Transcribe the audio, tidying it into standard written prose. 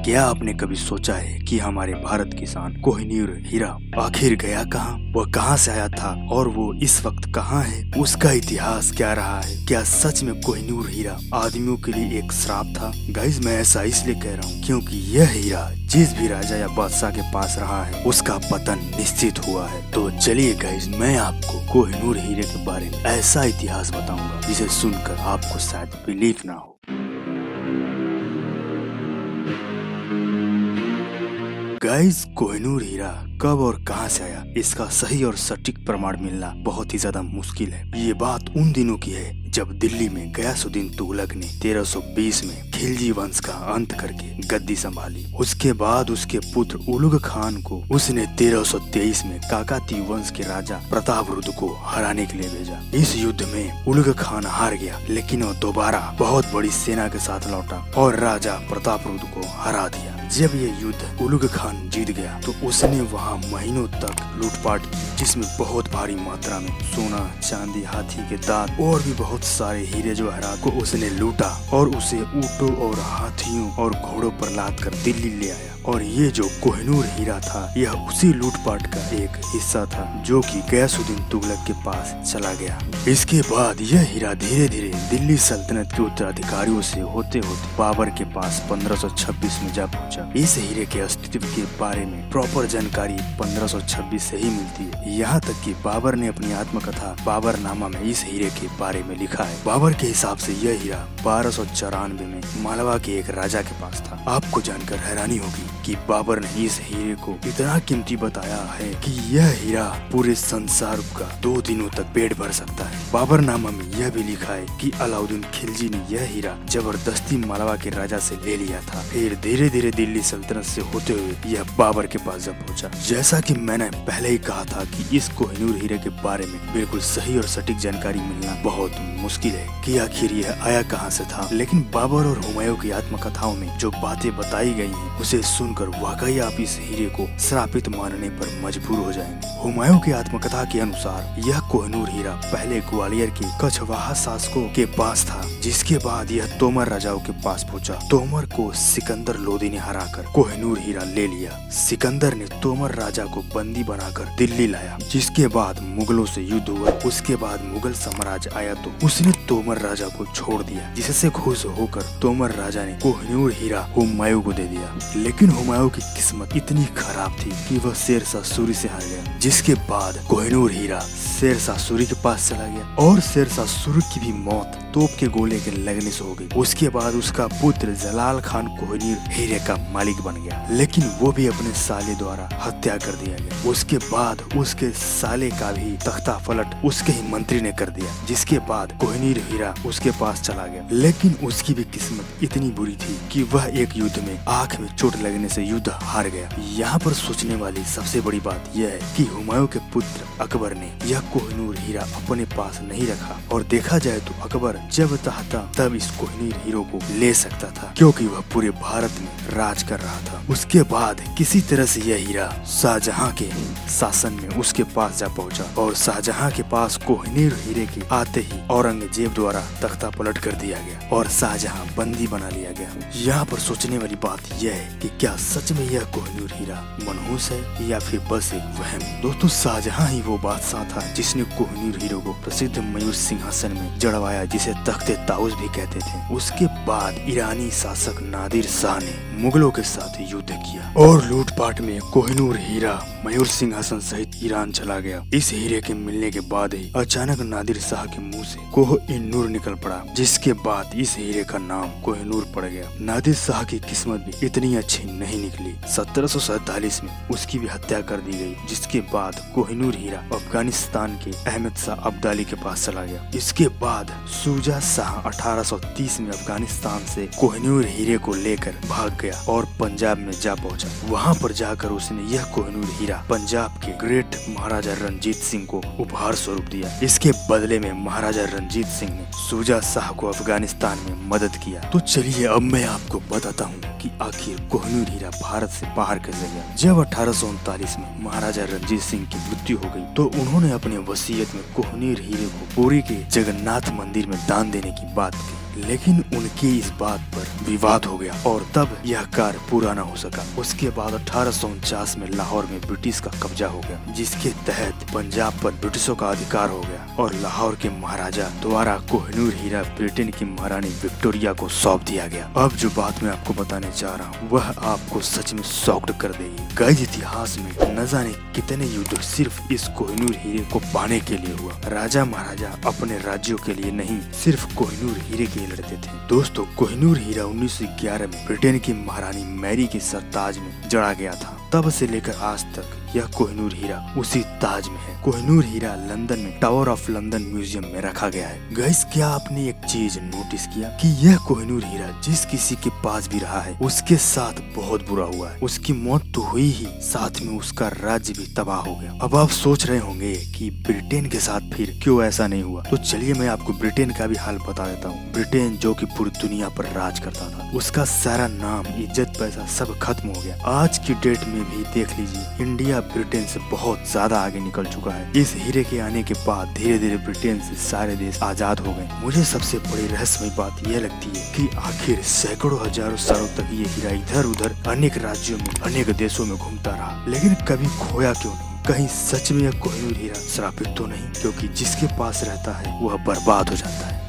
क्या आपने कभी सोचा है कि हमारे भारत किसान कोहिनूर हीरा आखिर गया कहाँ? वह कहाँ से आया था और वो इस वक्त कहाँ है? उसका इतिहास क्या रहा है? क्या सच में कोहिनूर हीरा आदमियों के लिए एक श्राप था? गाइस, मैं ऐसा इसलिए कह रहा हूँ क्योंकि यह हीरा जिस भी राजा या बादशाह के पास रहा है उसका पतन निश्चित हुआ है। तो चलिए गाइस, मैं आपको कोहिनूर हीरे के बारे में ऐसा इतिहास बताऊंगा जिसे सुनकर आपको शायद बिलीव ना हो। गाइस, कोहिनूर हीरा कब और कहां से आया, इसका सही और सटीक प्रमाण मिलना बहुत ही ज्यादा मुश्किल है। ये बात उन दिनों की है जब दिल्ली में गयासुद्दीन तुगलक ने 1320 में खिलजी वंश का अंत करके गद्दी संभाली। उसके बाद उसके पुत्र उलुग खान को उसने 1323 में काकातीय वंश के राजा प्रतापरुद्र को हराने के लिए भेजा। इस युद्ध में उलुग खान हार गया, लेकिन वह दोबारा बहुत बड़ी सेना के साथ लौटा और राजा प्रतापरुद्र को हरा दिया। जब ये युद्ध उलुग खान जीत गया तो उसने वहाँ महीनों तक लूटपाट की, जिसमें बहुत भारी मात्रा में सोना, चांदी, हाथी के दांत और भी बहुत सारे हीरे जवाहरात को उसने लूटा और उसे ऊंटों और हाथियों और घोड़ों पर लाद कर दिल्ली ले आया। और ये जो कोहिनूर हीरा था यह उसी लूटपाट का एक हिस्सा था जो कि गयासुद्दीन तुगलक के पास चला गया। इसके बाद यह हीरा धीरे धीरे दिल्ली सल्तनत के उत्तराधिकारियों से होते होते बाबर के पास 1526 में जा पहुंचा। इस हीरे के अस्तित्व के बारे में प्रॉपर जानकारी 1526 से ही मिलती है। यहाँ तक कि बाबर ने अपनी आत्मकथा बाबरनामा में इस हीरे के बारे में लिखा है। बाबर के हिसाब से यह हीरा 1294 में मालवा के एक राजा के पास था। आपको जानकर हैरानी होगी कि बाबर ने इस हीरे को इतना कीमती बताया है कि यह हीरा पूरे संसार का 2 दिनों तक पेट भर सकता है। बाबरनामा में यह भी लिखा है कि अलाउद्दीन खिलजी ने यह हीरा जबरदस्ती मालवा के राजा से ले लिया था। फिर धीरे धीरे दिल्ली सल्तनत से होते हुए यह बाबर के पास जब पहुंचा। जैसा कि मैंने पहले ही कहा था कि इस कोहिनूर हीरे के बारे में बिल्कुल सही और सटीक जानकारी मिलना बहुत मुश्किल है कि आखिर यह आया कहां से था। लेकिन बाबर और हुमायूं की आत्मकथाओं में जो बातें बताई गई हैं उसे सुनकर वाकई आप इस हीरे को श्रापित मानने पर मजबूर हो जाएंगे। हुमायूं की आत्मकथा के अनुसार यह कोहिनूर हीरा पहले ग्वालियर के कछवाहा शासकों के पास था, जिसके बाद यह तोमर राजाओं के पास पहुंचा। तोमर को सिकंदर लोदी ने हराकर कोहिनूर हीरा ले लिया। सिकंदर ने तोमर राजा को बंदी बनाकर दिल्ली लाया, जिसके बाद मुगलों से युद्ध हुआ। उसके बाद मुगल साम्राज्य आया तो उसने तोमर राजा को छोड़ दिया, जिससे खुश होकर तोमर राजा ने कोहिनूर हीरा हुमायूं को दे दिया। लेकिन हुमायूं की किस्मत इतनी खराब थी कि वह शेरशाह सूरी से हार गया, जिसके बाद कोहिनूर हीरा शेरशाह सूरी के पास चला गया और शेरशाह सूरी की भी मौत तोप के गोले के लगने से हो गई। उसके बाद उसका पुत्र जलाल खान कोहिनूर हीरे का मालिक बन गया, लेकिन वो भी अपने साले द्वारा हत्या कर दिया गया। उसके बाद उसके साले का भी तख्ता पलट उसके ही मंत्री ने कर दिया, जिसके बाद कोहिनूर हीरा उसके पास चला गया। लेकिन उसकी भी किस्मत इतनी बुरी थी कि वह एक युद्ध में आंख में चोट लगने से युद्ध हार गया। यहाँ पर सोचने वाली सबसे बड़ी बात यह है कि हुमायूं के पुत्र अकबर ने यह कोहिनूर हीरा अपने पास नहीं रखा, और देखा जाए तो अकबर जब चाहता तब इस कोहिनूर हीरो को ले सकता था, क्योंकि वह पूरे भारत में राज कर रहा था। उसके बाद किसी तरह से यह हीरा शाहजहां के शासन में उसके पास जा पहुंचा, और शाहजहां के पास कोहिनूर हीरे के आते ही औरंगजेब द्वारा तख्ता पलट कर दिया गया और शाहजहां बंदी बना लिया गया। यहाँ पर सोचने वाली बात यह है कि क्या सच में यह कोहिनूर हीरा मनहूस है या फिर बस एक वहम। दोस्तों, शाहजहां ही वो बादशाह था जिसने कोहिनूर हीरो को प्रसिद्ध मयूर सिंहासन में जड़वाया, जिसे तख्ते ताउस भी कहते थे। उसके बाद ईरानी शासक नादिर शाह ने मुगलों के साथ युद्ध किया और लूटपाट में कोहिनूर हीरा मयूर सिंहासन सहित ईरान चला गया। इस हीरे के मिलने के बाद ही अचानक नादिर शाह के मुंह से कोह-ई-नूर निकल पड़ा, जिसके बाद इस हीरे का नाम कोहिनूर पड़ गया। नादिर शाह की किस्मत भी इतनी अच्छी नहीं निकली। 1747 में उसकी भी हत्या कर दी गई, जिसके बाद कोहिनूर हीरा अफगानिस्तान के अहमद शाह अब्दाली के पास चला गया। इसके बाद शुजा शाह 1830 में अफगानिस्तान से कोहिनूर हीरे को लेकर भाग गया और पंजाब में जा पहुंचा। वहां पर जाकर उसने यह कोहिनूर हीरा पंजाब के ग्रेट महाराजा रंजीत सिंह को उपहार स्वरूप दिया। इसके बदले में महाराजा रंजीत सिंह ने शुजा शाह को अफगानिस्तान में मदद किया। तो चलिए अब मैं आपको बताता हूँ कि आखिर कोहिनूर हीरा भारत से बाहर कैसे गया। जब 1839 में महाराजा रंजीत सिंह की मृत्यु हो गई तो उन्होंने अपने वसीयत में कोहिनूर हीरे को पुरी के जगन्नाथ मंदिर में दान देने की बात की। लेकिन उनकी इस बात पर विवाद हो गया और तब यह कार्य पूरा न हो सका। उसके बाद 1849 में लाहौर में ब्रिटिश का कब्जा हो गया, जिसके तहत पंजाब पर ब्रिटिशों का अधिकार हो गया और लाहौर के महाराजा द्वारा कोहिनूर हीरा ब्रिटेन की महारानी विक्टोरिया को सौंप दिया गया। अब जो बात मैं आपको बताने जा रहा हूँ वह आपको सच में शॉक्ड कर देगी। गाइस, इतिहास में न जाने कितने युद्ध सिर्फ इस कोहिनूर हीरे को पाने के लिए हुआ। राजा महाराजा अपने राज्यों के लिए नहीं, सिर्फ कोहिनूर हीरे के लिए लड़ते थे। दोस्तों, कोहिनूर हीरा 1911 में ब्रिटेन की महारानी मैरी के सरताज में जड़ा गया था। तब से लेकर आज तक यह कोहिनूर हीरा उसी ताज में है। कोहिनूर हीरा लंदन में टावर ऑफ लंदन म्यूजियम में रखा गया है। गाइस, क्या आपने एक चीज नोटिस किया कि यह कोहिनूर हीरा जिस किसी के पास भी रहा है उसके साथ बहुत बुरा हुआ है। उसकी मौत तो हुई ही, साथ में उसका राज्य भी तबाह हो गया। अब आप सोच रहे होंगे कि ब्रिटेन के साथ फिर क्यों ऐसा नहीं हुआ, तो चलिए मैं आपको ब्रिटेन का भी हाल बता देता हूँ। ब्रिटेन जो कि पूरी दुनिया पर राज करता था, उसका सारा नाम, इज्जत, पैसा सब खत्म हो गया। आज की डेट में भी देख लीजिए, इंडिया ब्रिटेन से बहुत ज्यादा आगे निकल चुका है। इस हीरे के आने के बाद धीरे धीरे ब्रिटेन से सारे देश आजाद हो गए। मुझे सबसे बड़ी रहस्यमय बात यह लगती है कि आखिर सैकड़ों हजारों सालों तक ये हीरा इधर उधर अनेक राज्यों में, अनेक देशों में घूमता रहा, लेकिन कभी खोया क्यों नहीं? कहीं सच में यह कोहिनूर हीरा श्रापित तो नहीं? क्योंकि जिसके पास रहता है वह बर्बाद हो जाता है।